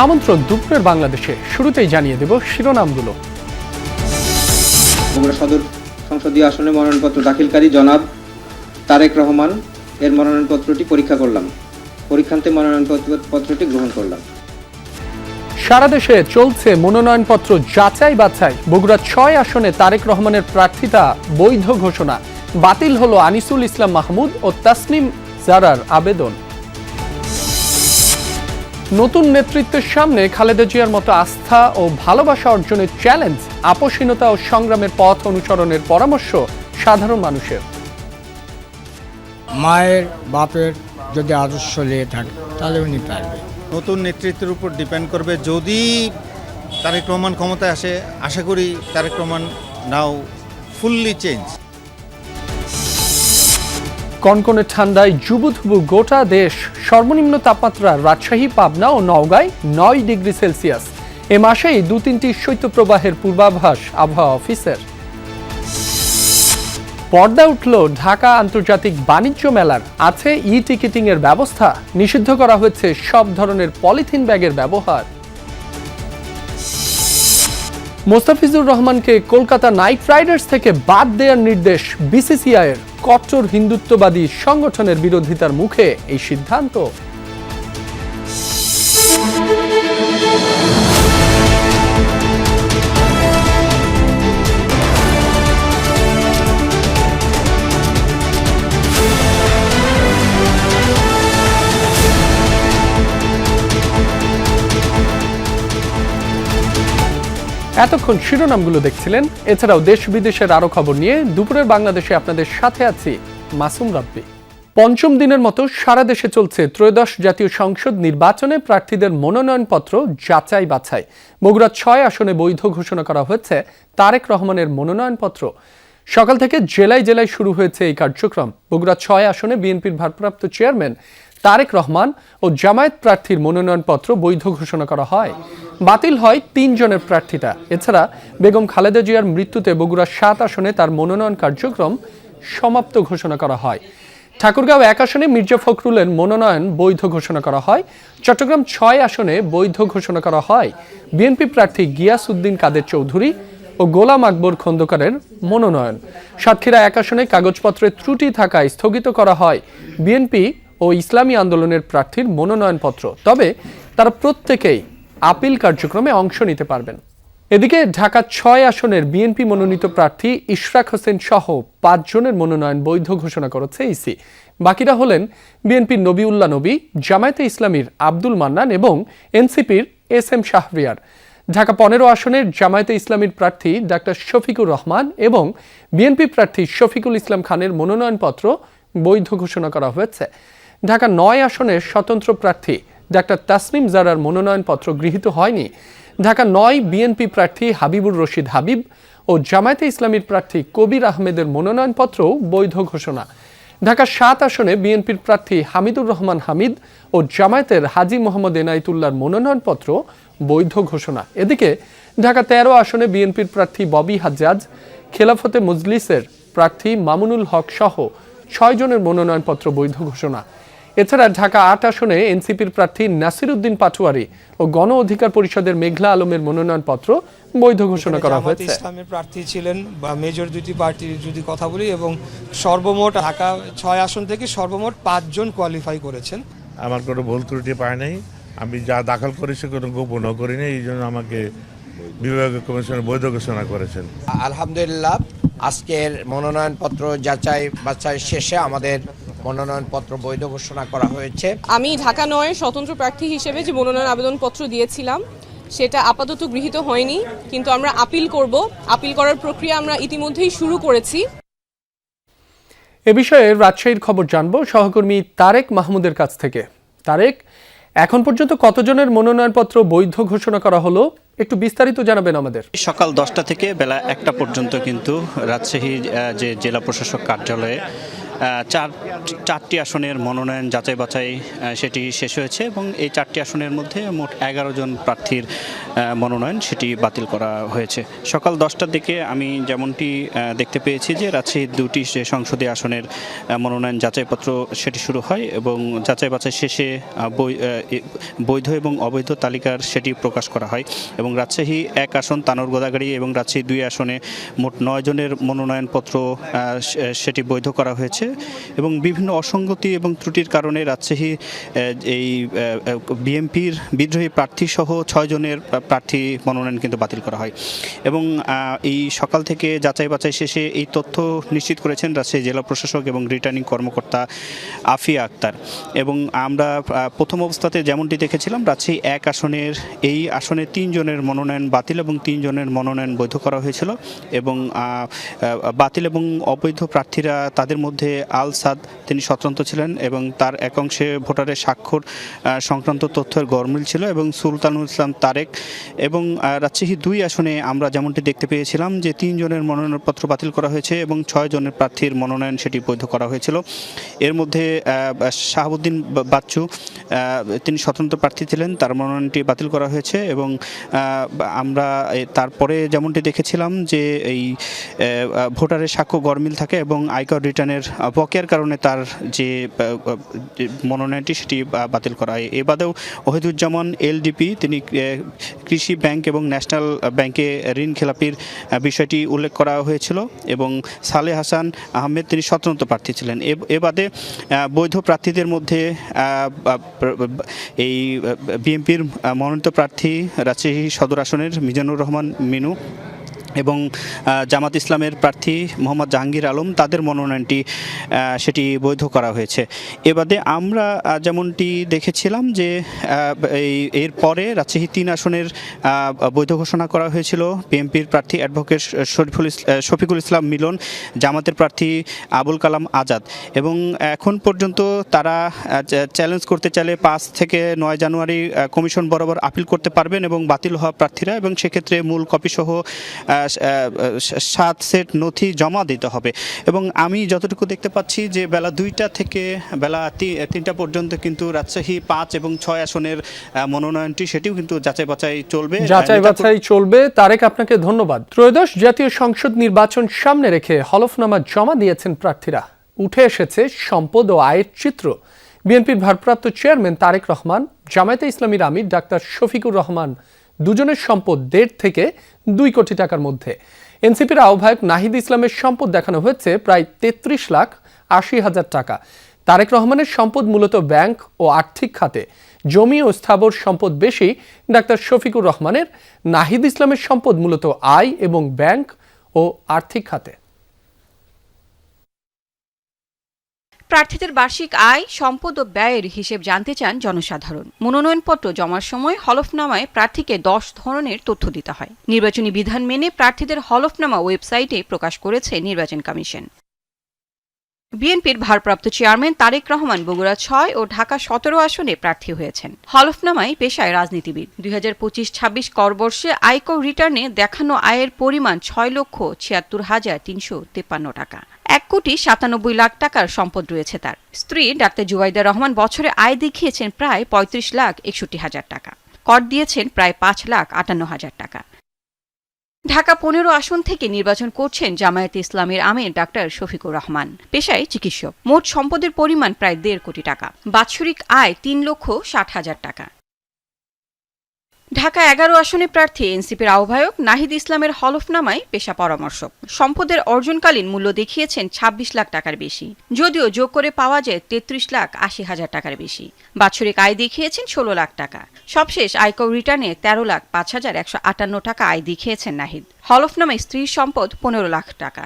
আমন্ত্রণ দুপুরের বাংলাদেশে। শুরুতেই জানিয়ে দেব শিরোনামগুলো। বগুড়া সদর সংসদীয় আসনে মনোনয়নপত্র দাখিলকারী জনাব তারেক রহমান এর মনোনয়নপত্রটি পরীক্ষা করলাম। পরীক্ষান্তে মনোনয়নপত্রটি গ্রহণ করলাম। সারা দেশে চলছে মনোনয়নপত্র যাচাই বাছাই। বগুড়া ৬ আসনে তারেক রহমানের প্রার্থিতা বৈধ ঘোষণা। বাতিল হলো আনিসুল ইসলাম মাহমুদ ও তাসনিম জারার আবেদন। নতুন নেতৃত্বের সামনে খালেদা জিয়ার মতো আস্থা ও ভালোবাসা অর্জনের চ্যালেঞ্জ, আপোষহীনতা ও সংগ্রামের পথ অনুসরণের পরামর্শ সাধারণ মানুষের। মায়ের বাপের যদি আদর্শ নিয়ে থাকে তাহলে উনি পারবে। নতুন নেতৃত্বের উপর ডিপেন্ড করবে। যদি তারেক রহমান ক্ষমতায় আসে, আশা করি Tarique Rahman now fully change. কনকনে ঠান্ডায় জুবুথুবু গোটা দেশ। সর্বনিম্ন তাপমাত্রা রাজশাহী, পাবনা ও নওগাঁয় ৯ ডিগ্রি সেলসিয়াস। এ মাসেই ২-৩টি শৈত্যপ্রবাহের পূর্বাভাস আবহাওয়া অফিসের। পর্দা উঠল ঢাকা আন্তর্জাতিক বাণিজ্য মেলার। আছে ই টিকিটিং এর ব্যবস্থা। নিষিদ্ধ করা হয়েছে সব ধরনের পলিথিন ব্যাগের ব্যবহার। মোস্তাফিজুর রহমানকে কলকাতা নাইট রাইডার্স থেকে বাদ দেওয়ার নির্দেশ বিসিসিআইয়ের। কট্টর হিন্দুত্ববাদী সংগঠনের বিরোধিতার মুখে এই সিদ্ধান্ত। এতক্ষণ শিরোনামগুলো দেখছিলেন। এছাড়াও দেশ বিদেশের আরো খবর নিয়ে দুপুরের বাংলাদেশে আপনাদের সাথে আছি মাসুম রাব্বি। পঞ্চম দিনের মতো সারা দেশে চলছে ত্রয়োদশ জাতীয় সংসদ নির্বাচনে প্রার্থীদের মনোনয়নপত্র যাচাই বাছাই। বগুড়া ৬ আসনে বৈধ ঘোষণা করা হয়েছে তারেক রহমানের মনোনয়নপত্র। সকাল থেকে জেলায় জেলায় শুরু হয়েছে এই কার্যক্রম। বগুড়া ৬ আসনে বিএনপির ভারপ্রাপ্ত চেয়ারম্যান তারেক রহমান ও জামায়াত প্রার্থীর মনোনয়নপত্র বৈধ ঘোষণা করা হয়। বাতিল হয় ৩ জনের প্রার্থিতা। এছাড়া বেগম খালেদা জিয়ার মৃত্যুতে বগুড়া ৭ আসনে তার মনোনয়ন কার্যক্রম সমাপ্ত ঘোষণা করা হয়। ঠাকুরগাঁও ১ আসনে মির্জা ফখরুলের মনোনয়ন বৈধ ঘোষণা করা হয়। চট্টগ্রাম ৬ আসনে বৈধ ঘোষণা করা হয় বিএনপি প্রার্থী গিয়াস উদ্দিন কাদের চৌধুরী ও গোলাম আকবর খন্দকারের মনোনয়ন। সাতক্ষীরা ১ আসনে কাগজপত্রের ত্রুটি থাকায় স্থগিত করা হয় বিএনপি ও ইসলামী আন্দোলনের প্রার্থীর মনোনয়নপত্র। তবে তারা প্রত্যেকেই আপিল কার্যক্রমে অংশ নিতে পারবেন। এদিকে ঢাকা ৬ আসনের বিএনপি মনোনীত প্রার্থী ইশরাক হোসেন সহ ৫ জনের মনোনয়ন বৈধ ঘোষণা করেছে ইসি। বাকিরা হলেন বিএনপির নবিউল্লাহ নবী, জামায়াতে ইসলামীর আব্দুল মান্নান এবং এনসিপির এস.এম. শাহরিয়ার। ঢাকা ১৫ আসনের জামায়াতে ইসলামীর প্রার্থী ডাক্তার শফিকুর রহমান এবং বিএনপি প্রার্থী শফিকুল ইসলাম খানের মনোনয়নপত্র বৈধ ঘোষণা করা হয়েছে। ঢাকা ৯ আসনের স্বতন্ত্র প্রার্থী ডাক্তার তাসনিম জারার মনোনয়নপত্র গৃহীত হয়নি। ঢাকা ৯ বিএনপি প্রার্থী হাবিবুর রশিদ হাবিব ও জামায়াতে ইসলামীর প্রার্থী কবির আহমেদের মনোনয়নপত্রও বৈধ ঘোষণা। ঢাকা ৭ আসনে বিএনপির প্রার্থী হামিদুর রহমান হামিদ ও জামায়াতের হাজী মোহাম্মদ এনায়েতুল্লাহর মনোনয়নপত্র বৈধ ঘোষণা। এদিকে ঢাকা ১৩ আসনে বিএনপির প্রার্থী ববি হাজ্জাজ, খেলাফতে মজলিসের প্রার্থী মামুনুল হক সহ ৬ জনের মনোনয়নপত্র বৈধ ঘোষণা। এছাড়া ঢাকা ৮ আসনে এনসিপির প্রার্থী নাসির উদ্দিন পাটোয়ারি ও গণ অধিকার পরিষদের মেঘলা আলমের মনোনয়নপত্র বৈধ ঘোষণা করা হয়েছে। ইসলামের প্রার্থী ছিলেন বা মেজর দুটি পার্টির যদি কথা বলি, এবং সর্বমোট ঢাকা ৬ আসন থেকে সর্বমোট ৫ জন কোয়ালিফাই করেছেন। আমার কোনো ভুল ত্রুটি পায় নাই। আমি যা দাখিল করেছি কোনো গোপনও করিনি, এই জন্য আমাকে বিভাগীয় কমিশন বৈধ ঘোষণা করেছেন। আলহামদুলিল্লাহ, আজকের মনোনয়নপত্র যাচাই বাছাই শেষে আমাদের মনোনয়নপত্র বৈধ ঘোষণা করা হয়েছে। আমি ঢাকা ৯ স্বতন্ত্র প্রার্থী হিসেবে যে মনোনয়ন আবেদনপত্র দিয়েছিলাম সেটা আপাতত গৃহীত হয়নি, কিন্তু আমরা আপিল করব। আপিল করার প্রক্রিয়া আমরা ইতিমধ্যেই শুরু করেছি। এ বিষয়ে রাজশাহীর খবর জানবো সহকর্মী তারেক মাহমুদের কাছ থেকে। তারেক, এখন পর্যন্ত কতজনের মনোনয়নপত্র বৈধ ঘোষণা করা হলো, একটু বিস্তারিত জানাবেন আমাদের। সকাল 10টা থেকে বেলা 1টা পর্যন্ত কিন্তু রাজশাহী যে জেলা প্রশাসক কার্যালয়ে চারটি আসনের মনোনয়ন যাচাই বাছাই সেটি শেষ হয়েছে এবং এই 4টি আসনের মধ্যে মোট 11 জন প্রার্থীর মনোনয়ন সেটি বাতিল করা হয়েছে। সকাল 10টার দিকে আমি যেমনটি দেখতে পেয়েছি যে রাজশাহীর 2টি যে সংসদীয় আসনের মনোনয়ন যাচাইপত্র সেটি শুরু হয় এবং যাচাই বাছাই শেষে বৈধ এবং অবৈধ তালিকার সেটি প্রকাশ করা হয় এবং রাজশাহী 1 আসন তানোর গোদাগাড়ি এবং রাজশাহী 2 আসনে মোট 9 জনের মনোনয়নপত্র সেটি বৈধ করা হয়েছে এবং বিভিন্ন অসঙ্গতি এবং ত্রুটির কারণে রাজশাহী এই বিএনপির বিদ্রোহী প্রার্থী সহ 6 জনের প্রার্থী মনোনয়ন কিন্তু বাতিল করা হয় এবং এই সকাল থেকে যাচাই বাছাই শেষে এই তথ্য নিশ্চিত করেছেন রাজশাহী জেলা প্রশাসক এবং রিটার্নিং কর্মকর্তা আফিয়া আক্তার এবং আমরা প্রথম অবস্থাতে যেমনটি দেখেছিলাম রাজশাহী 1 আসনের এই আসনে 3 জনের মনোনয়ন বাতিল এবং 3 জনের মনোনয়ন বৈধ করা হয়েছিল এবং বাতিল এবং অবৈধ প্রার্থীরা তাদের মধ্যে আল সাদ তিনি স্বতন্ত্র ছিলেন এবং তার একাংশে ভোটারের স্বাক্ষর সংক্রান্ত তথ্যের গরমিল ছিল এবং সুলতানুল ইসলাম তারেক এবং রাজশাহী 2 আসনে আমরা যেমনটি দেখতে পেয়েছিলাম যে 3 জনের মনোনয়নপত্র বাতিল করা হয়েছে এবং 6 জনের প্রার্থীর মনোনয়ন সেটি বৈধ করা হয়েছিল। এর মধ্যে শাহাবুদ্দিন বাচ্চু তিনি স্বতন্ত্র প্রার্থী ছিলেন, তার মনোনয়নটি বাতিল করা হয়েছে এবং আমরা তারপরে যেমনটি দেখেছিলাম যে এই ভোটারের সাক্ষ্য গরমিল থাকে এবং আয়কর রিটার্নের বকেয়ার কারণে তার যে মনোনয়নটি সেটি বাতিল করা হয়। এ বাদেও ওহিদুজ্জামান এলডিপি তিনি কৃষি ব্যাংক এবং ন্যাশনাল ব্যাংকে ঋণ খেলাপির বিষয়টি উল্লেখ করা হয়েছিল এবং সালেহ হাসান আহমেদ তিনি স্বতন্ত্র প্রার্থী ছিলেন। এ বাদে বৈধ প্রার্থীদের মধ্যে এই বিএনপির মনোনীত প্রার্থী রাজশাহী সদর আসনের মিজানুর রহমান মিনু এবং জামাত ইসলামের প্রার্থী মোহাম্মদ জাহাঙ্গীর আলম তাদের মনোনয়নটি সেটি বৈধ করা হয়েছে। এবাদে আমরা যেমনটি দেখেছিলাম যে এর পরে রাজশাহী 3 আসনের বৈধ ঘোষণা করা হয়েছিল বিএনপির প্রার্থী অ্যাডভোকেট শফিকুল ইসলাম মিলন, জামাতের প্রার্থী আবুল কালাম আজাদ এবং এখন পর্যন্ত তারা চ্যালেঞ্জ করতে চাইলে 5 থেকে 9 জানুয়ারি কমিশন বরাবর আপিল করতে পারবেন এবং বাতিল হওয়া প্রার্থীরা এবং সেক্ষেত্রে মূল কপিসহ 7 সেট নথি জমা দিতে হবে এবং আমি যতটুকু দেখতে পাচ্ছি যে বেলা 2টা থেকে বেলা 3টা পর্যন্ত কিন্তু রাজশাহী 5 এবং 6 আসনের মনোনয়নটি সেটিও কিন্তু যাচাই বাছাই চলবে। তারেক আপনাকে ধন্যবাদ। ত্রয়োদশ জাতীয় সংসদ নির্বাচন সামনে রেখে হলফনামা জমা দিয়েছেন প্রার্থীরা। উঠে এসেছে সম্পদ ও আয়ের চিত্র। বিএনপির ভারপ্রাপ্ত চেয়ারম্যান তারেক রহমান, জামায়াতে ইসলামীর আমির ডাক্তার শফিকুর রহমান দুজনের সম্পদ 1.5 থেকে 2 কোটি টাকার মধ্যে। এনসিপির আহ্বায়ক নাহিদ ইসলামের সম্পদ দেখানো হয়েছে প্রায় 33,80,000 টাকা। তারেক রহমানের সম্পদ মূলত ব্যাংক ও আর্থিক খাতে, জমি ও স্থাবর সম্পদ বেশি ডাক্তার শফিকুর রহমানের। নাহিদ ইসলামের সম্পদ মূলত আয় এবং ব্যাংক ও আর্থিক খাতে। প্রার্থীদের বার্ষিক আয়, সম্পদ ও ব্যয়ের হিসেব জানতে চান জনসাধারণ। মনোনয়নপত্র জমার সময় হলফনামায় প্রার্থীকে 10 ধরনের তথ্য দিতে হয়। নির্বাচনী বিধান মেনে প্রার্থীদের হলফনামা ওয়েবসাইটে প্রকাশ করেছে নির্বাচন কমিশন। বিএনপির ভারপ্রাপ্ত চেয়ারম্যান তারেক রহমান বগুড়া 6 ও ঢাকা 17 আসনে প্রার্থী হয়েছেন। হলফনামায় পেশায় রাজনীতিবিদ। 2025-26 করবর্ষে আয়কর রিটার্নে দেখানো আয়ের পরিমাণ 6,76,353 টাকা। 1,97,00,000 টাকার সম্পদ রয়েছে তার। স্ত্রী ডাক্তার জুবাইদা রহমান বছরে আয় দেখিয়েছেন প্রায় 35,61,000 টাকা। কর দিয়েছেন প্রায় 5,58,000 টাকা। ঢাকা 15 আসন থেকে নির্বাচন করছেন জামায়াতে ইসলামীর আমির ডাক্তার শফিকুর রহমান। পেশায় চিকিৎসক। মোট সম্পদের পরিমাণ প্রায় 1.5 কোটি টাকা। বাৎসরিক আয় 3,60,000 টাকা। ঢাকা 11 আসনে প্রার্থী এনসিপির আহ্বায়ক নাহিদ ইসলামের হলফনামায় পেশা পরামর্শক। সম্পদের অর্জনকালীন মূল্য দেখিয়েছেন 26 লাখ টাকার বেশি, যদিও যোগ করে পাওয়া যায় 33,80,000 টাকার বেশি। বাৎসরিক আয় দেখিয়েছেন 16 লাখ টাকা। সবশেষ আয়কর রিটার্নে 13,05,158 টাকা আয় দেখিয়েছেন নাহিদ। হলফনামায় স্ত্রীর সম্পদ 15 লাখ টাকা।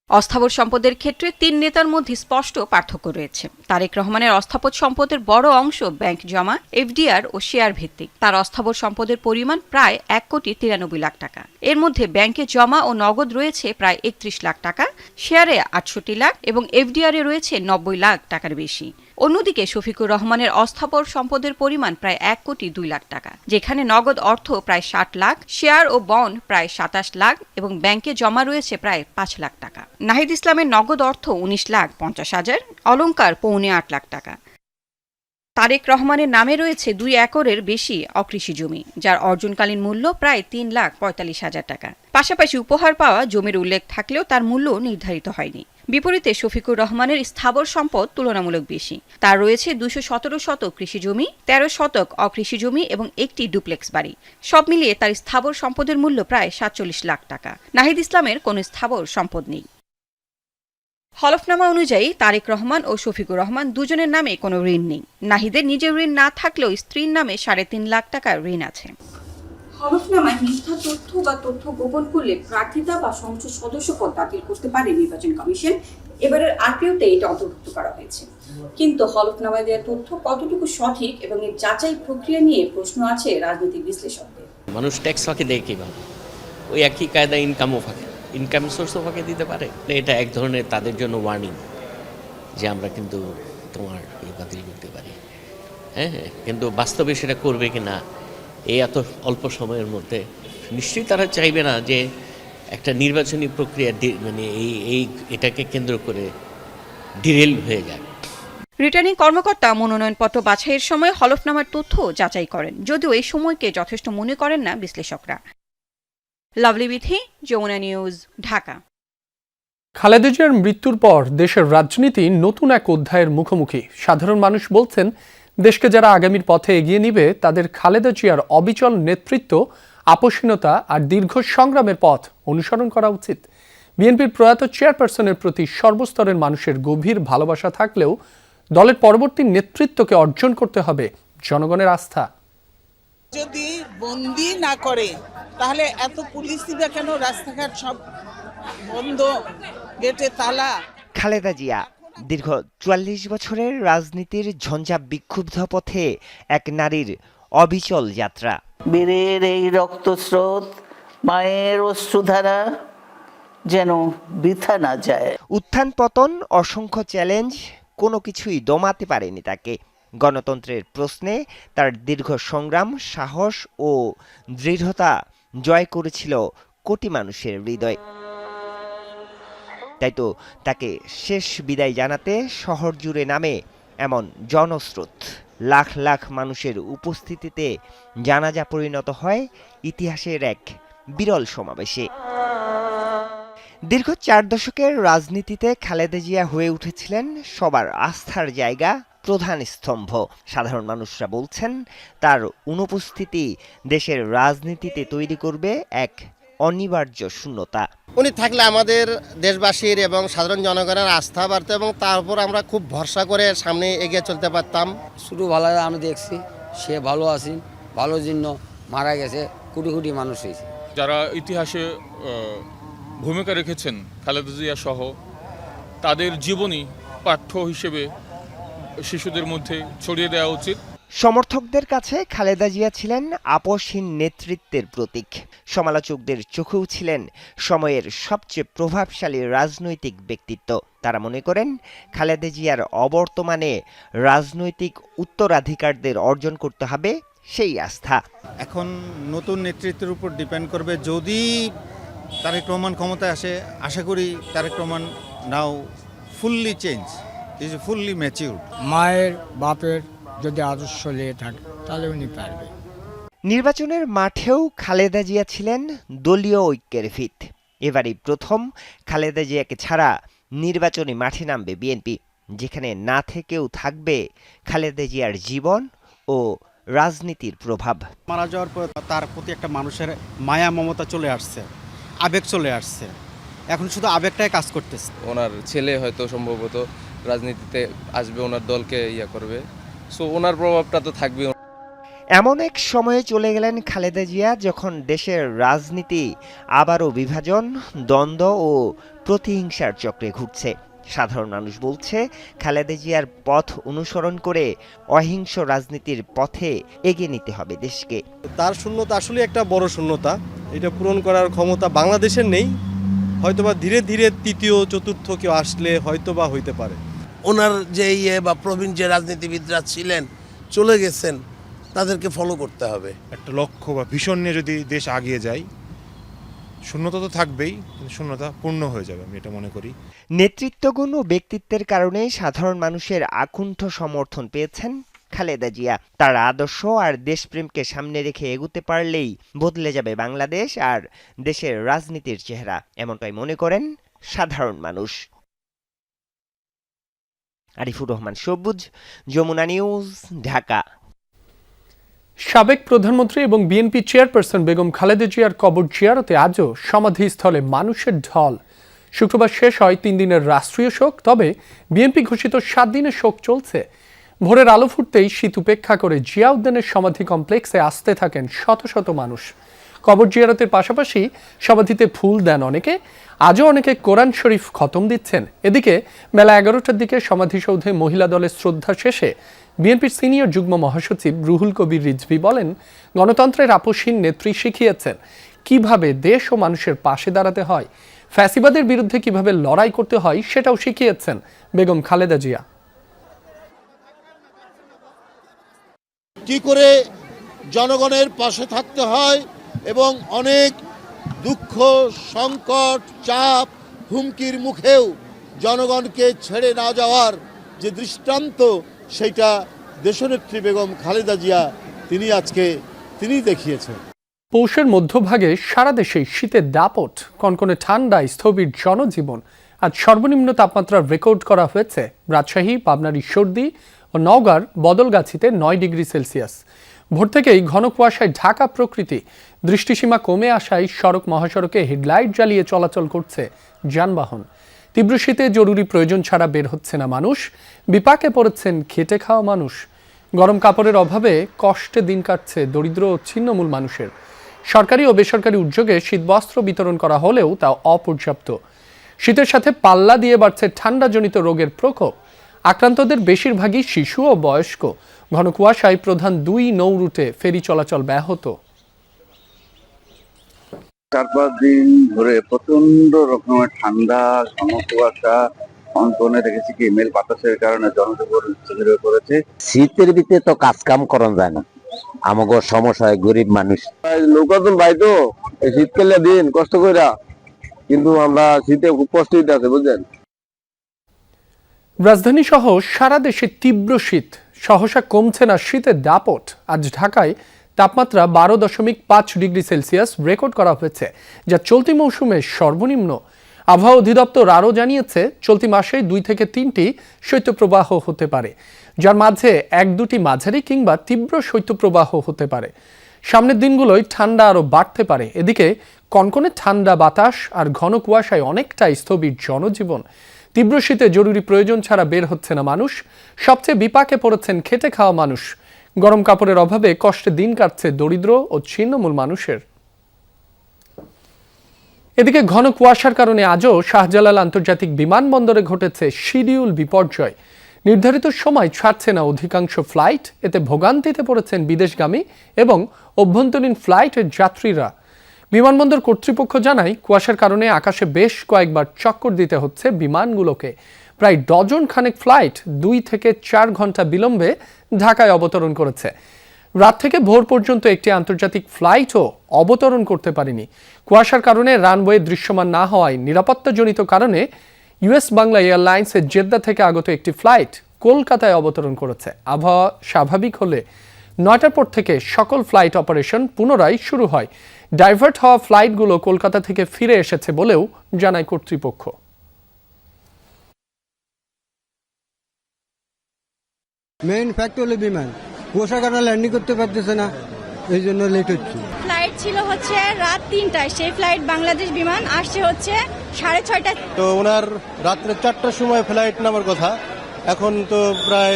অস্থাবর সম্পদের ক্ষেত্রে 3 নেতার মধ্যে স্পষ্ট পার্থক্য রয়েছে। তারেক রহমানের অস্থাবর সম্পদের বড় অংশ ব্যাংক জমা, এফডিআর ও শেয়ার ভিত্তিক। তার অস্থাবর সম্পদের পরিমাণ প্রায় 1,93,00,000 টাকা। এর মধ্যে ব্যাংকে জমা ও নগদ রয়েছে প্রায় 31 লাখ টাকা, শেয়ারে 68 লাখ এবং এফডিআর এ রয়েছে 90 লাখ টাকার বেশি। অন্যদিকে শফিকুর রহমানের অস্থাবর সম্পদের পরিমাণ প্রায় 1,02,00,000 টাকা, যেখানে নগদ অর্থ প্রায় 60 লাখ, শেয়ার ও বন্ড প্রায় 27 লাখ এবং ব্যাংকে জমা রয়েছে প্রায় 5 লাখ টাকা। নাহিদ ইসলামের নগদ অর্থ 19,50,000, অলংকার 8.25 লাখ টাকা। তারেক রহমানের নামে রয়েছে 2 একরের বেশি অকৃষি জমি, যার অর্জনকালীন মূল্য প্রায় 3,45,000 টাকা। পাশাপাশি উপহার পাওয়া জমির উল্লেখ থাকলেও তার মূল্য নির্ধারিত হয়নি। বিপরীতে শফিকুর রহমানের স্থাবর সম্পদ তুলনামূলক বেশি। তার রয়েছে 217 শতক কৃষি জমি, 13 শতক অকৃষি জমি এবং একটি ডুপ্লেক্স বাড়ি। সব মিলিয়ে তার স্থাবর সম্পদের মূল্য প্রায় 47 লাখ টাকা। নাহিদ ইসলামের কোনো স্থাবর সম্পদ নেই। হলফনামা অনুযায়ী তারেক রহমান ও শফিকুর রহমান দুজনের নামে কোনো ঋণ নেই। নাহিদের নিজের ঋণ না থাকলেও স্ত্রীর নামে 3.5 লাখ টাকার ঋণ আছে। হলফনামায় মিথ্যা তথ্য বা তথ্য গোপন করলে প্রার্থিতা বা সংসদ সদস্য পদ বাতিল করতে পারে নির্বাচন কমিশন। এবারের আরপিওতে এটা অন্তর্ভুক্ত করা হয়েছে, কিন্তু হলফনামায় দেওয়া তথ্য কতটুকু সঠিক এবং এর যাচাই প্রক্রিয়া নিয়ে প্রশ্ন আছে রাজনৈতিক বিশ্লেষকদের। মানুষ ট্যাক্স ফাঁকি দেয় কিভাবে? ওই একই কায়দা ইনকামও ফাঁকে, ইনকাম সোর্সও ফাঁকে দিতে পারে। এটা এক ধরনের তাদের জন্য ওয়ার্নিং যে আমরা কিন্তু তোমার বাতিল করতে পারি। হ্যাঁ, কিন্তু বাস্তবে সেটা করবে কি না এই এত অল্প সময়ের মধ্যে নিশ্চয়ই তারা চাইবে না যে একটা নির্বাচনী প্রক্রিয়া মানে এটাকে কেন্দ্র করে ডিরেল হয়ে যায়। রিটার্নিং কর্মকর্তা মনোনয়নপত্র বাছাইয়ের সময় হলফনামার তথ্য যাচাই করেন, যদিও এই সময়কে যথেষ্ট মনে করেন না বিশ্লেষকরা। লাভলি বিথি, যমুনা নিউজ, ঢাকা। খালেদা জিয়ার মৃত্যুর পর দেশের রাজনীতি নতুন এক অধ্যায়ের মুখোমুখি। সাধারণ মানুষ বলছেন, দেশকে যারা আগামীর পথে এগিয়ে নিবে তাদের খালেদা জিয়ার অবিচল নেতৃত্ব, আপোষহীনতা আর দীর্ঘ সংগ্রামের পথ অনুসরণ করা উচিত। বিএনপির প্রয়াত চেয়ারপারসনের প্রতি সর্বস্তরের মানুষের গভীর ভালোবাসা থাকলেও দলের পরবর্তী নেতৃত্বকে অর্জন করতে হবে জনগণের আস্থা। যদি বন্দি না করে তাহলে এত পুলিশ দিবে কেন? রাস্তাঘাট সব বন্ধ, গেটে তালা। খালেদা জিয়া দীর্ঘ 44 বছরের রাজনীতির ঝঞ্ঝা বিক্ষুব্ধ পথে এক নারীর অবিচল যাত্রা। বীরের এই রক্তস্রোত, মায়ের অশ্রুধারা যেন বৃথা না যায়। উত্থান পতন, অসংখ্য চ্যালেঞ্জ, কোনো কিছুই দমাতে পারেনি তাকে। গণতন্ত্রের প্রশ্নে তার দীর্ঘ সংগ্রাম, সাহস ও দৃঢ়তা জয় করেছিল কোটি মানুষের হৃদয়। তাই তো তাকে শেষ বিদায় জানাতে শহর জুড়ে নামে এমন জনস্রোত। লাখ লাখ মানুষের উপস্থিতিতে জানাজা পরিণত হয় ইতিহাসের এক বিরল সমাবেশে। দীর্ঘ 4 দশকের রাজনীতিতে খালেদা জিয়া হয়ে উঠেছিলেন সবার আস্থার জায়গা, প্রধান স্তম্ভ। সাধারণ মানুষরা বলছেন, তার অনুপস্থিতি দেশের রাজনীতিতে তৈরি করবে এক অনিবার্য শূন্যতা। উনি থাকলে আমাদের দেশবাসীর এবং সাধারণ জনগণের আস্থা বাড়ত এবং তার উপর আমরা খুব ভরসা করে সামনে এগিয়ে চলতে পারতাম। শুধু ভালো আমি দেখছি, সে ভালো আছেন, ভালো জন্য মারা গেছে, কোটি কোটি মানুষ হয়েছে। যারা ইতিহাসে ভূমিকা রেখেছেন খালেদা জিয়া সহ, তাদের জীবনী পাঠ্য হিসেবে শিশুদের মধ্যে ছড়িয়ে দেওয়া উচিত। সমর্থকদের কাছে খালেদা জিয়া ছিলেন আপোষহীন নেতৃত্বের প্রতীক। সমালোচকদের চোখেও ছিলেন সময়ের সবচেয়ে প্রভাবশালী রাজনৈতিক ব্যক্তিত্ব। তারা মনে করেন, খালেদা জিয়ার অবর্তমানে রাজনৈতিক উত্তরাধিকারদের অর্জন করতে হবে সেই আস্থা। এখন নতুন নেতৃত্বের উপর ডিপেন্ড করবে। যদি তারেক রহমান ক্ষমতায় আসে, আশা করি Tarique Rahman now fully change, is fully matured. মায়ের বাপের যদি আদর্শ নিয়ে থাকে তাহলে উনি পারবে। নির্বাচনের মাঠেও খালেদা জিয়া ছিলেন দলীয় ঐক্যের ভিত। এবারই প্রথম খালেদা জিয়াকে ছাড়া নির্বাচনী মাঠে নামবে বিএনপি, যেখানে না থেকেও থাকবে খালেদা জিয়ার জীবন ও রাজনীতির প্রভাব। মারা যাওয়ার পর তার প্রতি একটা মানুষের মায়া মমতা চলে আসছে, আবেগ চলে আসছে। এখন শুধু আবেগটাই কাজ করতেছে। ওনার ছেলে হয়তো সম্ভবত রাজনীতিতে আসবে, ওনার দলকে করবে, সো ওনার প্রভাবটা তো থাকবে। এমন এক সময়ে চলে গেলেন খালেদা জিয়া যখন দেশের রাজনীতি আবারও বিভাজন, দ্বন্দ্ব ও প্রতিহিংসার চক্রে ঘুরছে। সাধারণ মানুষ বলছে, খালেদা জিয়ার পথ অনুসরণ করে অহিংস রাজনীতির পথে এগিয়ে নিতে হবে দেশকে। তার শূন্যতা আসলে একটা বড় শূন্যতা, এটা পূরণ করার ক্ষমতা বাংলাদেশের নেই। হয়তোবা ধীরে ধীরে তৃতীয় চতুর্থ কেউ আসলে হয়তোবা হইতে পারে। ওনার যে বা প্রবীণ যে রাজনীতিবিদরা ছিলেন চলে গেছেন, তাদেরকে ফলো করতে হবে। একটা লক্ষ্য বা ভিশন নিয়ে যদি দেশ আগিয়ে যায়, শূন্যতা তো থাকবেই, কিন্তু শূন্যতা পূর্ণ হয়ে যাবে, আমি এটা মনে করি। নেতৃত্বগুণ ও ব্যক্তিত্বের কারণে সাধারণ মানুষের আকুণ্ঠ সমর্থন পেয়েছেন খালেদা জিয়া। তার আদর্শ আর দেশপ্রেমকে সামনে রেখে এগুতে পারলেই বদলে যাবে বাংলাদেশ আর দেশের রাজনীতির চেহারা, এমনটাই মনে করেন সাধারণ মানুষ। আরিফুর রহমান সবুজ, যমুনা নিউজ, ঢাকা। সাবেক প্রধানমন্ত্রী এবং বিএনপি চেয়ারপারসন বেগম খালেদা জিয়ার কবর জিয়ারতে আজও সমাধিস্থলে মানুষের ঢল। শুক্রবার শেষ হয় 3 দিনের রাষ্ট্রীয় শোক, তবে বিএনপি ঘোষিত 7 দিনের শোক চলছে। ভোরের আলো ফুটতেই শীত উপেক্ষা করে জিয়া উদ্যানের সমাধি কমপ্লেক্সে আসতে থাকেন শত শত মানুষ। কবর জিয়ারতের পাশাপাশি সমাধিতে ফুল দেন অনেকে, আজও অনেকে কোরআন শরীফ খতম দিচ্ছেন। এদিকে বেলা 11টার দিকে সমাধিসৌধে মহিলা দলের শ্রদ্ধা শেষে বিএনপির সিনিয়র যুগ্ম মহাসচিব রুহুল কবির রিজভী বলেন, গণতন্ত্রের আপসহীন নেত্রী শিখিয়েছেন কিভাবে দেশ ও মানুষের পাশে দাঁড়াতে হয়, ফ্যাসিবাদের বিরুদ্ধে কিভাবে লড়াই করতে হয় সেটাও শিখিয়েছেন বেগম খালেদা জিয়া। কি করে জনগণের পাশে থাকতে হয় এবং অনেক দুঃখ, সংকট, চাপ, হুমকির মুখেও জনগণকে ছেড়ে না যাওয়ার যে দৃষ্টান্ত, সেটা দেশনেত্রী বেগম খালেদা জিয়া তিনি দেখিয়েছেন। পৌষের মধ্যভাগে সারা দেশে শীতের দাপট, কনকনে ঠান্ডায় স্থবির জনজীবন। আজ সর্বনিম্ন তাপমাত্রা রেকর্ড করা হয়েছে রাজশাহী, পাবনার ঈশ্বরদী ও নওগাঁর বদলগাছিতে 9 ডিগ্রি সেলসিয়াস। ভোর থেকেই ঘন কুয়াশায় ঢাকা প্রকৃতি। দৃষ্টিসীমা কমে আসায় সড়ক মহাসড়কে হেডলাইট জ্বালিয়ে চলাচল করছে যানবাহন। তীব্র শীতে জরুরি প্রয়োজন ছাড়া বের হচ্ছে না মানুষ, বিপাকে পড়েছেন খেটে খাওয়া মানুষ। গরম কাপড়ের অভাবে কষ্টে দিন কাটছে দরিদ্র ও ছিন্নমূল মানুষের। সরকারি ও বেসরকারি উদ্যোগে শীতবস্ত্র বিতরণ করা হলেও তা অপর্যাপ্ত। শীতের সাথে পাল্লা দিয়ে বাড়ছে ঠান্ডাজনিত রোগের প্রকোপ। আক্রান্তদের বেশিরভাগই শিশু ও বয়স্ক। ঘন কুয়াশায় প্রধান 2 নৌ রুটে ফেরি চলাচল ব্যাহত। 4-5 দিন ধরে প্রচন্ড রকমের ঠান্ডা, ঘন কুয়াশা, অন্তনে দেখেছি কি মেল বাতাসের কারণে জনজীবন স্থবির হয়ে পড়েছে। শীতের ভিতরে তো কাজ কাম করা যায় না, আমাকে সমস্যা হয়, গরিব মানুষ। লোকাজন ভাই তো শীতকালে দিন কষ্ট কইরা, কিন্তু আমরা শীতে খুব কষ্ট হইতে আছে, বুঝলেন। রাজধানী সহ সারা দেশে তীব্র শীত, সহসা কমছে না শীতের দাপট। আজ ঢাকায় তাপমাত্রা 12.5 ডিগ্রি সেলসিয়াস রেকর্ড করা হয়েছে, যা চলতি মৌসুমে সর্বনিম্ন। আবহাওয়া অধিদপ্তর আরও জানিয়েছে, চলতি মাসে 2 থেকে 3টি শৈত্যপ্রবাহ হতে পারে, যার মাঝে 1-2টি মাঝারি কিংবা তীব্র শৈত্যপ্রবাহ হতে পারে। সামনের দিনগুলোয় ঠান্ডা আরও বাড়তে পারে। এদিকে কনকনে ঠান্ডা বাতাস আর ঘন কুয়াশায় অনেকটাই স্থবির জনজীবন। তীব্র শীতে জরুরি প্রয়োজন ছাড়া বের হচ্ছে না মানুষ। সবচেয়ে বিপাকে পড়েছেন খেটে খাওয়া মানুষ। গরম কাপড়ের অভাবে কষ্টে দিন কাটছে দরিদ্র ও ছিন্নমূল মানুষের। এদিকে ঘন কুয়াশার কারণে আজও শাহজালাল আন্তর্জাতিক বিমানবন্দরে ঘটেছে শিডিউল বিপর্যয়। নির্ধারিত সময় ছাড়ছে না অধিকাংশ ফ্লাইট। এতে ভোগান্তিতে পড়েছেন বিদেশগামী এবং অভ্যন্তরীণ ফ্লাইটের যাত্রীরা। বিমানবন্দর কর্তৃপক্ষ জানায়, কুয়াশার কারণে আকাশে বেশ কয়েকবার চক্কর দিতে হচ্ছে বিমানগুলোকে। প্রায় ডজন খানেক ফ্লাইট 2 থেকে 4 ঘন্টা বিলম্বে ঢাকায় অবতরণ করেছে। রাত থেকে ভোর পর্যন্ত একটি আন্তর্জাতিক ফ্লাইটও অবতরণ করতে পারেনি। কুয়াশার কারণে রানওয়ে দৃশ্যমান না হওয়ায় নিরাপত্তাজনিত কারণে ইউএস বাংলা এয়ারলাইন্সের জেদ্দা থেকে আগত একটি ফ্লাইট কলকাতায় অবতরণ করেছে। আবহাওয়া স্বাভাবিক হলে 9টার পর থেকে সকল ফ্লাইট অপারেশন পুনরায় শুরু হয়। ডাইভার্ট হওয়া ফ্লাইটগুলো কলকাতা থেকে ফিরে এসেছে বলেও জানায় কর্তৃপক্ষ। মেইন ফ্যাক্ট হলো বিমান কুয়াশার কারণে ল্যান্ডিং করতে পারতেছে না, এই জন্য লেট হচ্ছে। ফ্লাইট ছিল হচ্ছে রাত 3টায়, সেই ফ্লাইট বাংলাদেশ বিমান আসছে হচ্ছে 6:30টায়। তো ওনার রাত্রে 4টার সময় ফ্লাইট নামার কথা, এখন তো প্রায়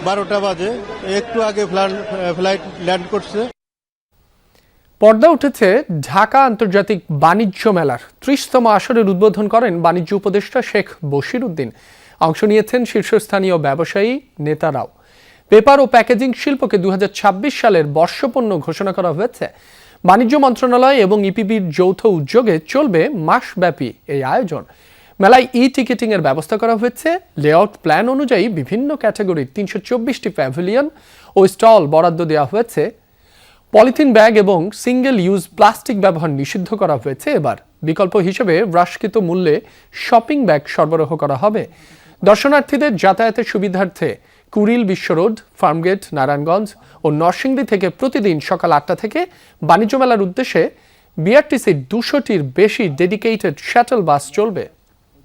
12টা বাজে, একটু আগে ফ্লাইট ল্যান্ড করছে। পর্দা উঠেছে ঢাকা আন্তর্জাতিক বাণিজ্য মেলার 30তম আসরের উদ্বোধন করেন বাণিজ্য উপদেষ্টা শেখ বশির উদ্দিন। অংশ নিয়েছেন শীর্ষস্থানীয় ব্যবসায়ী নেতারাও। পেপার ও প্যাকেজিং শিল্পকে 2026 সালের বর্ষপণ্য ঘোষণা করা হয়েছে। বাণিজ্য মন্ত্রণালয় এবং ইপিবির যৌথ উদ্যোগে চলবে মাসব্যাপী এই আয়োজন। মেলায় টিকিটিং এর ব্যবস্থা করা হয়েছে। লেআউট প্ল্যান অনুযায়ী বিভিন্ন ক্যাটাগরির 324টি প্যাভিলিয়ন ও স্টল বরাদ্দ দেওয়া হয়েছে। পলিথিন ব্যাগ এবং সিঙ্গেল ইউজ প্লাস্টিক ব্যবহার নিষিদ্ধ করা হয়েছে। এবার বিকল্প হিসেবে হ্রাসকৃত মূল্যে শপিং ব্যাগ সরবরাহ করা হবে। দর্শনার্থীদের যাতায়াতের সুবিধার্থে কুড়িল বিশ্ব রোড, ফার্মগেট, নারায়ণগঞ্জ ও নরসিংদী থেকে প্রতিদিন সকাল 8টা থেকে বাণিজ্য মেলার উদ্দেশ্যে বিআরটিসির 200টির বেশি ডেডিকেটেড শাটল বাস চলবে।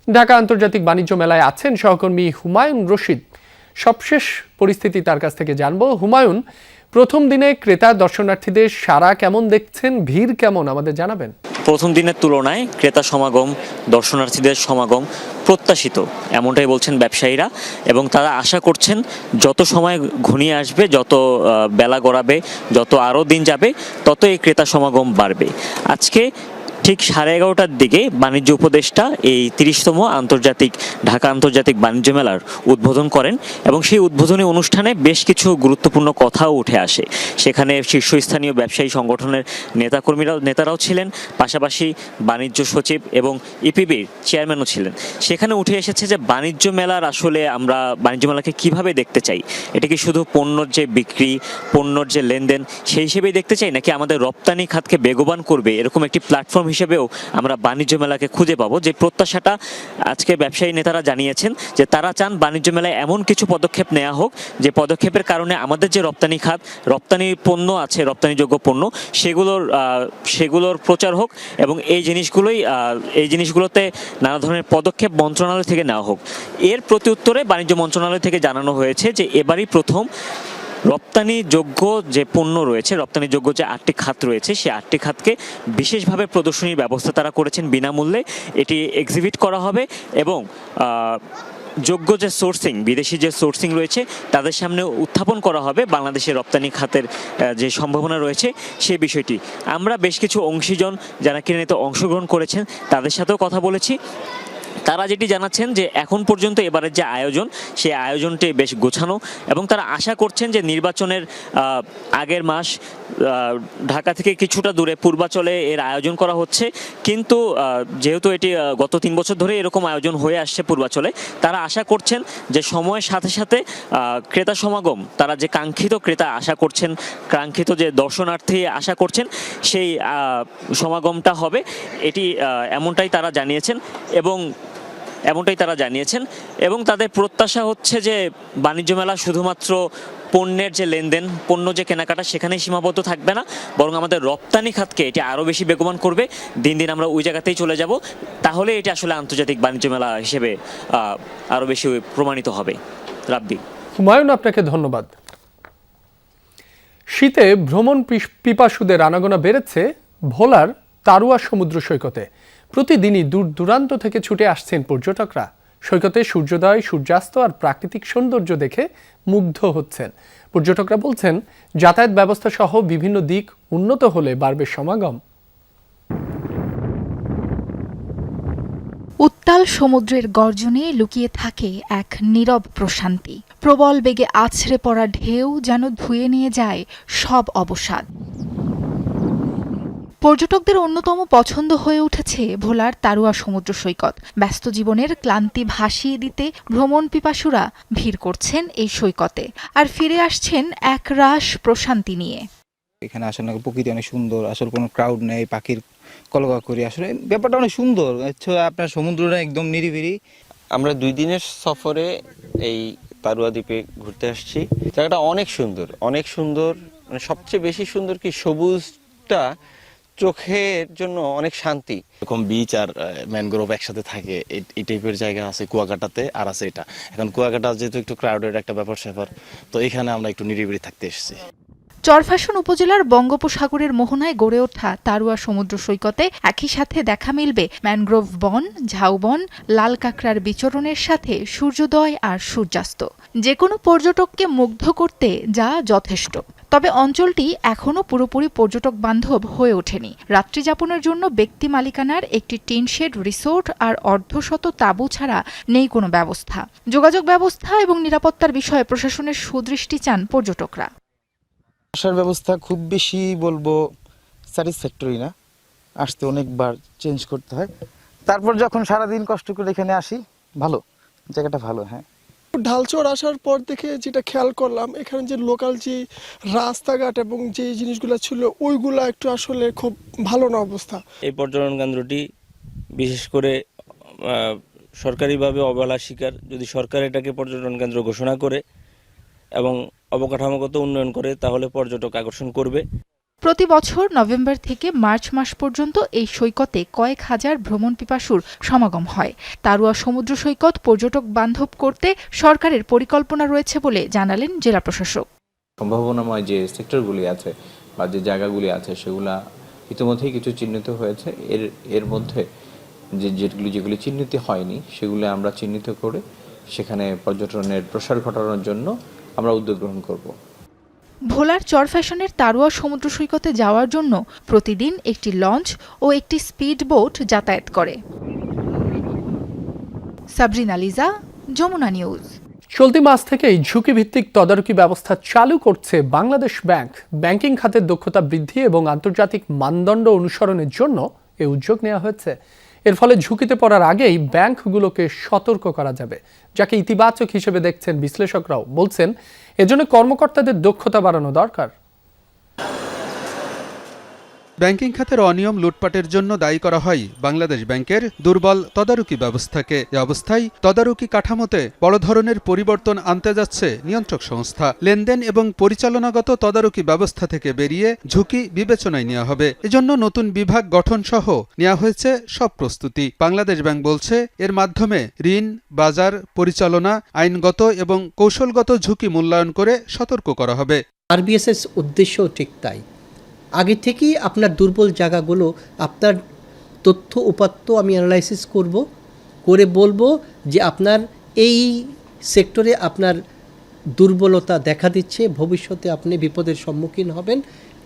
ঢাকা আন্তর্জাতিক বাণিজ্য মেলায় আছেন সহকর্মী হুমায়ুন রশিদ। সবশেষ পরিস্থিতি তার কাছ থেকে জানবো। হুমায়ুন, প্রথম দিনে ক্রেতা দর্শনার্থীদের সাড়া কেমন দেখছেন, ভিড় কেমন আমাদের জানাবেন? প্রথম দিনের তুলনায় ক্রেতা সমাগম, দর্শনার্থীদের সমাগম প্রত্যাশিত, এমনটাই বলছেন ব্যবসায়ীরা। এবং তারা আশা করছেন যত সময় ঘনিয়ে আসবে, যত বেলা গড়াবে, যত আরও দিন যাবে, তত এই ক্রেতা সমাগম বাড়বে। আজকে ঠিক 11:30টার দিকে বাণিজ্য উপদেষ্টা এই 30তম ঢাকা আন্তর্জাতিক বাণিজ্য মেলার উদ্বোধন করেন এবং সেই উদ্বোধনী অনুষ্ঠানে বেশ কিছু গুরুত্বপূর্ণ কথাও উঠে আসে। সেখানে শীর্ষস্থানীয় ব্যবসায়ী সংগঠনের নেতারাও ছিলেন, পাশাপাশি বাণিজ্য সচিব এবং ইপিবির চেয়ারম্যানও ছিলেন। সেখানে উঠে এসেছে যে বাণিজ্য মেলার আসলে আমরা বাণিজ্য মেলাকে কিভাবে দেখতে চাই। এটা কি শুধু পণ্যর যে বিক্রি, পণ্যর যে লেনদেন সেই হিসেবেই দেখতে চাই, নাকি আমাদের রপ্তানি খাতকে বেগবান করবে এরকম একটি প্ল্যাটফর্ম হিসেবেও আমরা বাণিজ্য মেলাকে খুঁজে পাবো। যে প্রত্যাশাটা আজকে ব্যবসায়ী নেতারা জানিয়েছেন যে তারা চান বাণিজ্য মেলায় এমন কিছু পদক্ষেপ নেওয়া হোক যে পদক্ষেপের কারণে আমাদের যে রপ্তানি খাত, রপ্তানি পণ্য আছে, রপ্তানিযোগ্য পণ্য, সেগুলোর প্রচার হোক এবং এই জিনিসগুলোতে নানা ধরনের পদক্ষেপ মন্ত্রণালয় থেকে নেওয়া হোক। এর প্রত্যুত্তরে বাণিজ্য মন্ত্রণালয় থেকে জানানো হয়েছে যে এবারই প্রথম রপ্তানিযোগ্য যে পণ্য রয়েছে, রপ্তানিযোগ্য যে 8টি খাত রয়েছে, সেই 8টি খাতকে বিশেষভাবে প্রদর্শনীর ব্যবস্থা তারা করেছেন। বিনামূল্যে এটি এক্সিবিট করা হবে এবং যোগ্য যে সোর্সিং, বিদেশি যে সোর্সিং রয়েছে তাদের সামনে উত্থাপন করা হবে বাংলাদেশের রপ্তানি খাতের যে সম্ভাবনা রয়েছে সেই বিষয়টি। আমরা বেশ কিছু অংশীজন যারা কিনে অংশগ্রহণ করেছেন তাদের সাথেও কথা বলেছি। তারা যেটি জানাচ্ছেন যে এখন পর্যন্ত এবারের যে আয়োজন, সেই আয়োজনটি বেশ গোছানো এবং তারা আশা করছেন যে নির্বাচনের আগের মাস ঢাকা থেকে কিছুটা দূরে পূর্বাচলে এর আয়োজন করা হচ্ছে। কিন্তু যেহেতু এটি গত 3 বছর ধরে এরকম আয়োজন হয়ে আসছে পূর্বাচলে, তারা আশা করছেন যে সময়ের সাথে সাথে ক্রেতা সমাগম, তারা যে কাঙ্ক্ষিত ক্রেতা আশা করছেন, কাঙ্ক্ষিত যে দর্শনার্থী আশা করছেন, সেই সমাগমটা হবে। এটি এমনটাই তারা জানিয়েছেন এবং তাদের প্রত্যাশা হচ্ছে যে বাণিজ্য মেলা শুধুমাত্র পণ্যের যে লেনদেন, পণ্য যে কেনাকাটা সেখানেই সীমাবদ্ধ থাকবে না, বরং আমাদের রপ্তানি খাতকে এটি আরও বেশি বেগবান করবে। দিন দিন আমরা ওই জায়গাতেই চলে যাব, তাহলে এটি আসলে আন্তর্জাতিক বাণিজ্য মেলা হিসেবে আরও বেশি প্রমাণিত হবে। রাব্বি। হুমায়ুন, আপনাকে ধন্যবাদ। শীতে ভ্রমণ পিপাসুদের আনাগোনা বেড়েছে ভোলার তারুয়া সমুদ্র সৈকতে। প্রতিদিনই দূর দূরান্ত থেকে ছুটে আসছেন পর্যটকরা। সৈকতে সূর্যোদয়, সূর্যাস্ত আর প্রাকৃতিক সৌন্দর্য দেখে মুগ্ধ হচ্ছেন। পর্যটকরা বলছেন যাতায়াত ব্যবস্থা সহ বিভিন্ন দিক উন্নত হলে বাড়বে সমাগম। উত্তাল সমুদ্রের গর্জনে লুকিয়ে থাকে এক নীরব প্রশান্তি। প্রবল বেগে আছড়ে পড়া ঢেউ যেন ধুয়ে নিয়ে যায় সব অবসাদ। পর্যটকদের অন্যতম পছন্দ হয়ে উঠেছে ভোলার তারুয়া সমুদ্র সৈকত। ব্যস্ত জীবনের ক্লান্তি ভাসিয়ে দিতে ভ্রমণ পিপাসুরা ভিড় করছেন এই সৈকতে, আর ফিরে আসছেন একরাশ প্রশান্তি নিয়ে। এখানে আসলে প্রকৃতি অনেক সুন্দর, আসলে কোনো ক্রাউড নেই, পাখির কলকাকলি, আসলে ব্যাপারটা অনেক সুন্দর। আপনার সমুদ্রটা একদম নিরিবিলি। আমরা 2 দিনের সফরে এই তারুয়া দ্বীপে ঘুরতে আসছি। জায়গাটা অনেক সুন্দর, অনেক সুন্দর। মানে সবচেয়ে বেশি সুন্দর কি সবুজটা চোখের জন্য অনেক শান্তি। এরকম বিচ আর ম্যানগ্রোভ একসাথে থাকে, এই টাইপের জায়গা আছে কুয়াকাটাতে, আর আছে এটা। এখন কুয়াকাটা যেহেতু একটু ক্রাউডেড একটা ব্যাপার, তো এখানে আমরা একটু নিরিবিলি থাকতে এসেছি। চরফ্যাশন উপজেলার বঙ্গোপসাগরের মোহনায় গড়ে ওঠা তারুয়া সমুদ্র সৈকতে একই সাথে দেখা মিলবে ম্যানগ্রোভ বন, ঝাউবন, লাল কাঁকড়ার বিচরণের সাথে সূর্যোদয় আর সূর্যাস্ত। যে কোনো পর্যটককে মুগ্ধ করতে যা যথেষ্ট। তবে অঞ্চলটি এখনও পুরোপুরি পর্যটক বান্ধব হয়ে ওঠেনি। রাত্রিযাপনের জন্য ব্যক্তি মালিকানার একটি টিনশেড রিসোর্ট আর অর্ধশত তাঁবু ছাড়া নেই কোনো ব্যবস্থা। যোগাযোগ ব্যবস্থা এবং নিরাপত্তার বিষয়ে প্রশাসনের সুদৃষ্টি চান পর্যটকরা। আসার ব্যবস্থা খুব বেশি বলবো স্যাটিসফ্যাক্টরি না, আসতে অনেকবার চেঞ্জ করতে হয়। তারপর যখন সারাদিন কষ্ট করে এখানে আসি, ভালো জায়গাটা ভালো। হ্যাঁ, ঢালচর আসার পর থেকে যেটা খেয়াল করলাম, এখানে যে লোকাল যে রাস্তাঘাট এবং যে জিনিসগুলো ছিল ওইগুলো একটু আসলে খুব ভালো না অবস্থা। এই পর্যটন কেন্দ্রটি বিশেষ করে সরকারিভাবে অবহেলার শিকার। যদি সরকার এটাকে পর্যটন কেন্দ্র ঘোষণা করে এবং অবকাঠামোগত উন্নয়ন করে তাহলে পর্যটক আকর্ষণ করবে। প্রতি বছর নভেম্বর থেকে মার্চ মাস পর্যন্ত এই সৈকতে কয়েক হাজার ভ্রমণ পিপাসুর সমাগম হয়। তারুয়া সমুদ্র সৈকত পর্যটক বান্ধব করতে সরকারের পরিকল্পনা রয়েছে বলে জানালেন জেলা প্রশাসক। সম্ভাবনাময় যে সেক্টরগুলি আছে বা যে জায়গাগুলি আছে সেগুলা ইতিমধ্যেই কিছু চিহ্নিত হয়েছে। এর মধ্যে যেগুলি চিহ্নিত হয়নি সেগুলো আমরা চিহ্নিত করে সেখানে পর্যটনের প্রসার ঘটানোর জন্য আমরা উদ্যোগ গ্রহণ করব। ভোলার চরফ্যাশনের তারুয়া সমুদ্র সৈকতে যাওয়ার জন্য প্রতিদিন একটি লঞ্চ ও একটি স্পিড বোট যাতায়াত করে। সাবরিনা লিজা, যমুনা নিউজ। চলতি মাস থেকেই ঝুঁকিভিত্তিক তদারকি ব্যবস্থা চালু করছে বাংলাদেশ ব্যাংক। ব্যাংকিং খাতের দক্ষতা বৃদ্ধি এবং আন্তর্জাতিক মানদণ্ড অনুসরণের জন্য এই উদ্যোগ নেওয়া হয়েছে। এর ফলে ঝুঁকিতে পড়ার আগেই ব্যাংকগুলোকে সতর্ক করা যাবে, যাকে ইতিবাচক হিসেবে দেখছেন বিশ্লেষকরাও। বলছেন এজন্য কর্মকর্তাদের দক্ষতা বাড়ানো দরকার। ব্যাংকিং খাতের অনিয়ম লুটপাটের জন্য দায়ী করা হয় বাংলাদেশ ব্যাংকের দুর্বল তদারকি ব্যবস্থাকে। এ অবস্থায় তদারকি কাঠামোতে বড় ধরনের পরিবর্তন আনতে যাচ্ছে নিয়ন্ত্রক সংস্থা। লেনদেন এবং পরিচালনাগত তদারকি ব্যবস্থা থেকে বেরিয়ে ঝুঁকি বিবেচনায় নেওয়া হবে। এজন্য নতুন বিভাগ গঠন সহ নেওয়া হয়েছে সব প্রস্তুতি। বাংলাদেশ ব্যাংক বলছে এর মাধ্যমে ঋণ, বাজার পরিচালনা, আইনগত এবং কৌশলগত ঝুঁকি মূল্যায়ন করে সতর্ক করা হবে। আরবিএস এর উদ্দেশ্য ঠিক তাই। আগে থেকেই আপনার দুর্বল জায়গাগুলো, আপনার তথ্য উপাত্ত আমি অ্যানালাইসিস করে বলবো যে আপনার এই সেক্টরে আপনার দুর্বলতা দেখা দিচ্ছে, ভবিষ্যতে আপনি বিপদের সম্মুখীন হবেন,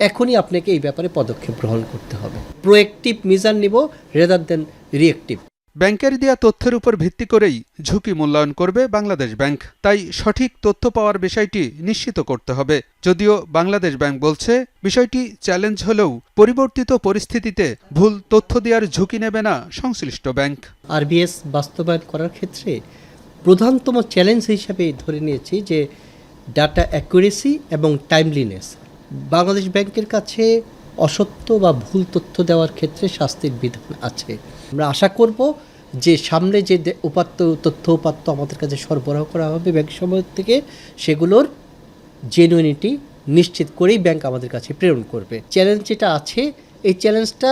এখনই আপনাকে এই ব্যাপারে পদক্ষেপ গ্রহণ করতে হবে। প্রোঅ্যাক্টিভ মেজার নিব রেদার দেন রিঅ্যাক্টিভ। ব্যাংকের দেয়া তথ্যের উপর ভিত্তি করেই ঝুঁকি মূল্যায়ন করবে বাংলাদেশ ব্যাংক। তাই সঠিক তথ্য পাওয়ার বিষয়টি নিশ্চিত করতে হবে। যদিও বাংলাদেশ ব্যাংক বলছে বিষয়টি চ্যালেঞ্জ হলেও পরিবর্তিত পরিস্থিতিতে ভুল তথ্য দেওয়ার ঝুঁকি নেবে না সংশ্লিষ্ট ব্যাংক। আরবিএস বাস্তবায়ন করার ক্ষেত্রে প্রধানতম চ্যালেঞ্জ হিসাবে ধরে নিয়েছি যে ডাটা অ্যাকুরেসি এবং টাইমলিনেস। বাংলাদেশ ব্যাংকের কাছে অসত্য বা ভুল তথ্য দেওয়ার ক্ষেত্রে শাস্তির বিধান আছে। আমরা আশা করব যে সামনে যে তথ্য উপাত্ত আমাদের কাছে সরবরাহ করা হবে ব্যাংক সমূহ থেকে, সেগুলোর জেনুইনিটি নিশ্চিত করেই ব্যাংক আমাদের কাছে প্রেরণ করবে। চ্যালেঞ্জ যেটা আছে এই চ্যালেঞ্জটা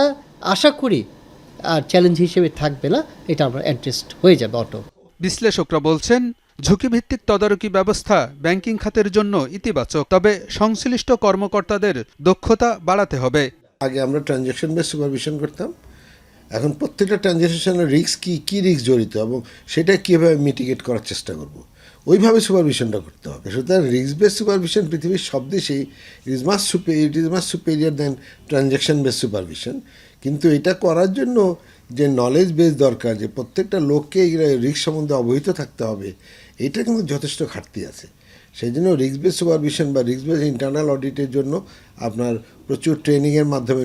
আশা করি আর চ্যালেঞ্জ হিসেবে থাকবে না, এটা আমরা অ্যাডজাস্ট হয়ে যাবে অটো। বিশ্লেষকরা বলছেন ঝুঁকিভিত্তিক তদারকি ব্যবস্থা ব্যাংকিং খাতের জন্য ইতিবাচক, তবে সংশ্লিষ্ট কর্মকর্তাদের দক্ষতা বাড়াতে হবে। আগে আমরা ট্রানজ্যাকশন বেস সুপারভিশন করতাম, এখন প্রত্যেকটা ট্রানজ্যাকশনের রিস্ক কী রিস্ক জড়িত এবং সেটা কীভাবে মিটিগেট করার চেষ্টা করব, ওইভাবে সুপারভিশনটা করতে হবে। সুতরাং রিস্ক বেস সুপারভিশন পৃথিবীর সব দেশেই it is much superior than transaction base supervision. কিন্তু এটা করার জন্য যে নলেজ বেস দরকার, যে প্রত্যেকটা লোককে রিস্ক সম্বন্ধে অবহিত থাকতে হবে, এটা কিন্তু যথেষ্ট ঘাটতি আছে। সেই জন্য রিস্ক বেস সুপারভিশন বা রিস্ক বেস ইন্টারনাল অডিটের জন্য আপনার প্রচুর ট্রেনিংয়ের মাধ্যমে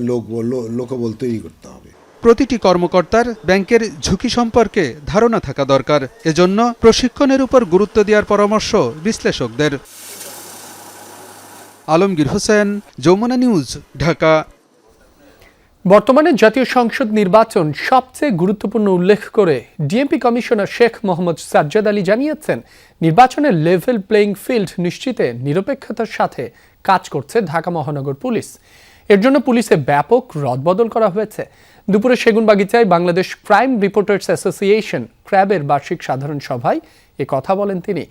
লোকবল তৈরি করতে হবে। প্রতিটি কর্মকর্তার ব্যাংকের ঝুঁকি সম্পর্কে ধারণা থাকা দরকার। এজন্য প্রশিক্ষণের উপর গুরুত্ব দেওয়ার পরামর্শ বিশ্লেষকদের। আলমগীর হোসেন, যমুনা নিউজ, ঢাকা। বর্তমানে জাতীয় সংসদ নির্বাচন সবচেয়ে গুরুত্বপূর্ণ উল্লেখ করে ডিএমপি কমিশনার শেখ মোহাম্মদ সাজ্জাদ আলী জানিয়েছেন, নির্বাচনের লেভেল প্লেইং ফিল্ড নিশ্চিতে নিরপেক্ষতার সাথে কাজ করছে ঢাকা মহানগর পুলিশ। এর জন্য পুলিশে ব্যাপক রদবদল করা হয়েছে। দুপুরে সেগুনবাগিচায় বাংলাদেশ ক্রাইম রিপোর্টার্স অ্যাসোসিয়েশন ক্র্যাবের বার্ষিক সাধারণ সভায় এ কথা বলেন তিনি।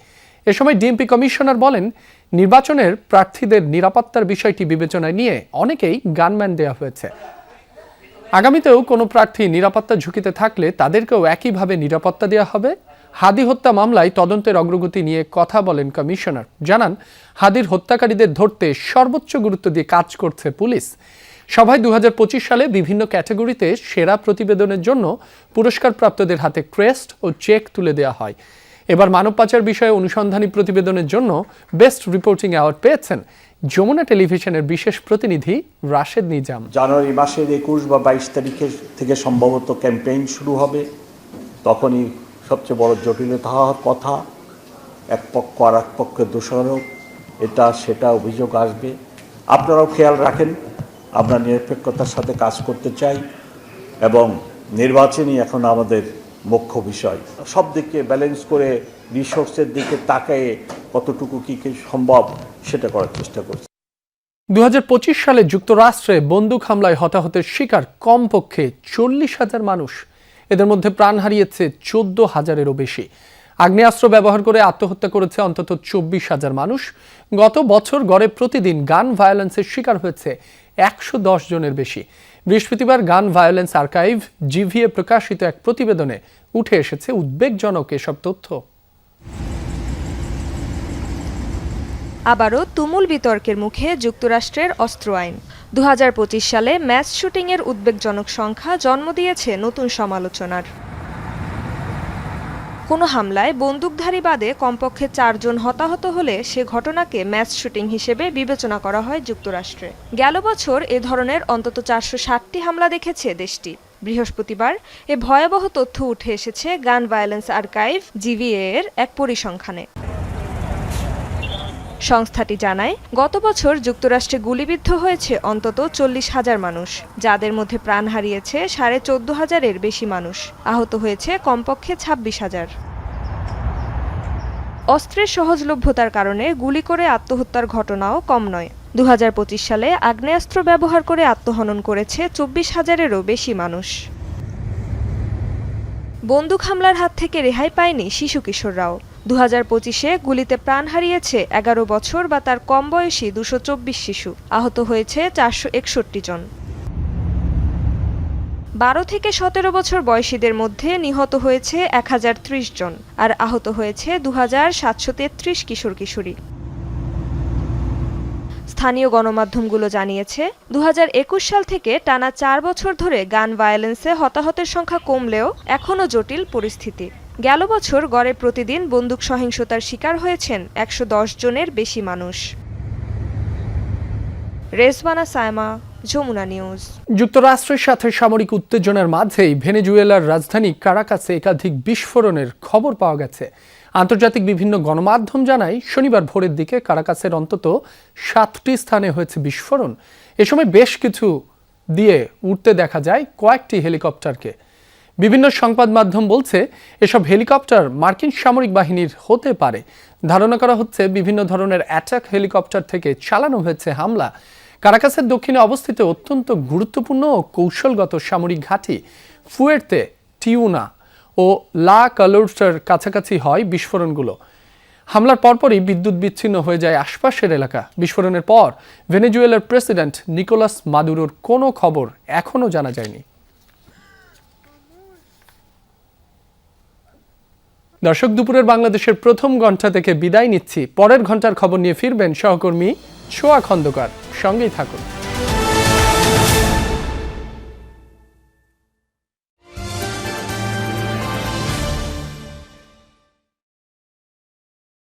এ সময় ডিএমপি কমিশনার বলেন, নির্বাচনের প্রার্থীদের নিরাপত্তার বিষয়টি বিবেচনায় নিয়ে অনেকেই গানম্যান দেওয়া হয়েছে। আগামীতেও কোনো প্রার্থী নিরাপত্তা ঝুঁকিতে থাকলে তাদেরকেও একইভাবে নিরাপত্তা দেওয়া হবে। হাদি হত্যা মামলায় তদন্তের অগ্রগতি নিয়ে কথা বলেন কমিশনার। জানান, হাদির হত্যাকারীদের ধরতে সর্বোচ্চ গুরুত্ব দিয়ে কাজ করছে পুলিশ। সভায় 2025 সালে বিভিন্ন ক্যাটাগরিতে সেরা প্রতিবেদনের জন্য পুরস্কারপ্রাপ্তদের হাতে ক্রেস্ট ও চেক তুলে দেওয়া হয়। এবার মানব পাচার বিষয়ে অনুসন্ধানী প্রতিবেদনের জন্য বেস্ট রিপোর্টিং অ্যাওয়ার্ড পেয়েছেন যমুনা টেলিভিশনের বিশেষ প্রতিনিধি রাশেদ নিজাম। জানুয়ারি মাসের 21 বা 22 তারিখের থেকে সম্ভবত ক্যাম্পেইন শুরু হবে। তখনই সবচেয়ে বড় জটিলতা হওয়ার কথা, এক পক্ষ আর এক পক্ষের দোষারোপ, এটা সেটা অভিযোগ আসবে। আপনারাও খেয়াল রাখেন, আমরা নিরপেক্ষতার সাথে কাজ করতে চাই এবং নির্বাচনই এখন আমাদের মুখ্য বিষয়। সব দিকে ব্যালেন্স করে রিসোর্সের দিকে তাকায়ে কতটুকু কি সম্ভব সেটা করার চেষ্টা করছি। 2025 সালে যুক্তরাষ্ট্রে বন্দুক হামলায় হতাহতের শিকার কমপক্ষে 40,000 মানুষ। এদের মধ্যে প্রাণ হারিয়েছে 14,000-এরও বেশি। আগ্নেয়াস্ত্র ব্যবহার করে আত্মহত্যা করেছে অন্তত 24,000 মানুষ। গত বছর গড়ে প্রতিদিন গান ভায়োলেন্সের শিকার হয়েছে 110 জনের বেশি। বৃহস্পতিবার গান ভায়োলেন্স আর্কাইভ জিভিএ প্রকাশিত এক প্রতিবেদনে উঠে এসেছে উদ্বেগজনক এসব তথ্য। আবারও তুমুল বিতর্কের মুখে যুক্তরাষ্ট্রের অস্ত্র আইন। 2025 সালে ম্যাস শুটিংয়ের উদ্বেগজনক সংখ্যা জন্ম দিয়েছে নতুন সমালোচনার। কোনো হামলায় বন্দুকধারী বাদে কমপক্ষে 4 জন হতাহত হলে সে ঘটনাকে ম্যাস শুটিং হিসেবে বিবেচনা করা হয় যুক্তরাষ্ট্রে। গেল বছর এ ধরনের অন্তত 460টি হামলা দেখেছে দেশটি। বৃহস্পতিবার এ ভয়াবহ তথ্য উঠে এসেছে গান ভায়োলেন্স আর্কাইভ জিভিএ এর এক পরিসংখ্যানে। সংস্থাটি জানায়, গত বছর যুক্তরাষ্ট্রে গুলিবিদ্ধ হয়েছে অন্তত 40,000 মানুষ, যাদের মধ্যে প্রাণ হারিয়েছে 14,500-এর বেশি মানুষ। আহত হয়েছে কমপক্ষে 26,000। অস্ত্রের সহজলভ্যতার কারণে গুলি করে আত্মহত্যার ঘটনাও কম নয়। 2025 সালে আগ্নেয়াস্ত্র ব্যবহার করে আত্মহনন করেছে 24,000-এরও বেশি মানুষ। বন্দুক হামলার হাত থেকে রেহাই পায়নি শিশু কিশোররাও। 2025-এ গুলিতে প্রাণ হারিয়েছে 11 বছর বা তার কম বয়সী 224 শিশু। আহত হয়েছে 461 জন। 12 থেকে 17 বছর বয়সীদের মধ্যে নিহত হয়েছে 1030 জন, আর আহত হয়েছে 2733 কিশোর কিশোরী। স্থানীয় গণমাধ্যমগুলো জানিয়েছে, 2021 সাল থেকে টানা 4 বছর ধরে গান ভায়োলেন্সে হতাহতের সংখ্যা কমলেও এখনও জটিল পরিস্থিতি। গেল বছর গড়ে প্রতিদিন বন্দুক সহিংসতার শিকার হয়েছেন 110 জনের বেশি মানুষ। রেজওয়ানা সায়মা, যমুনা নিউজ। যুক্তরাষ্ট্রের সাথে সামরিক উত্তেজনার মাঝেই ভেনেজুয়েলার রাজধানী কারাকাসে একাধিক বিস্ফোরণের খবর পাওয়া গেছে। আন্তর্জাতিক বিভিন্ন গণমাধ্যম জানায়, শনিবার ভোরের দিকে কারাকাসের অন্তত 7টি স্থানে হয়েছে বিস্ফোরণ। এ সময় বেশ কিছু দিয়ে উঠতে দেখা যায় কয়েকটি হেলিকপ্টারকে। বিভিন্ন সংবাদ মাধ্যম বলছে, এসব হেলিকপ্টার মার্কিন সামরিক বাহিনীর হতে পারে। ধারণা করা হচ্ছে বিভিন্ন ধরনের অ্যাটাক হেলিকপ্টার থেকে চালানো হয়েছে হামলা। কারাকাসের দক্ষিণে অবস্থিত অত্যন্ত গুরুত্বপূর্ণ ও কৌশলগত সামরিক ঘাঁটি ফুয়ের্তে টিউনা ও লা কালোর্সার কাছাকাছি হয় বিস্ফোরণগুলো। হামলার পরপরই বিদ্যুৎ বিচ্ছিন্ন হয়ে যায় আশপাশের এলাকা। বিস্ফোরণের পর ভেনেজুয়েলার প্রেসিডেন্ট নিকোলাস মাদুরোর কোনো খবর এখনও জানা যায়নি। দর্শক, দুপুরের বাংলাদেশের প্রথম ঘন্টা থেকে বিদায় নিচ্ছি। পরের ঘন্টার খবর নিয়ে ফিরবেন সহকর্মী ছোয়া খন্দকার। সঙ্গেই থাকুন।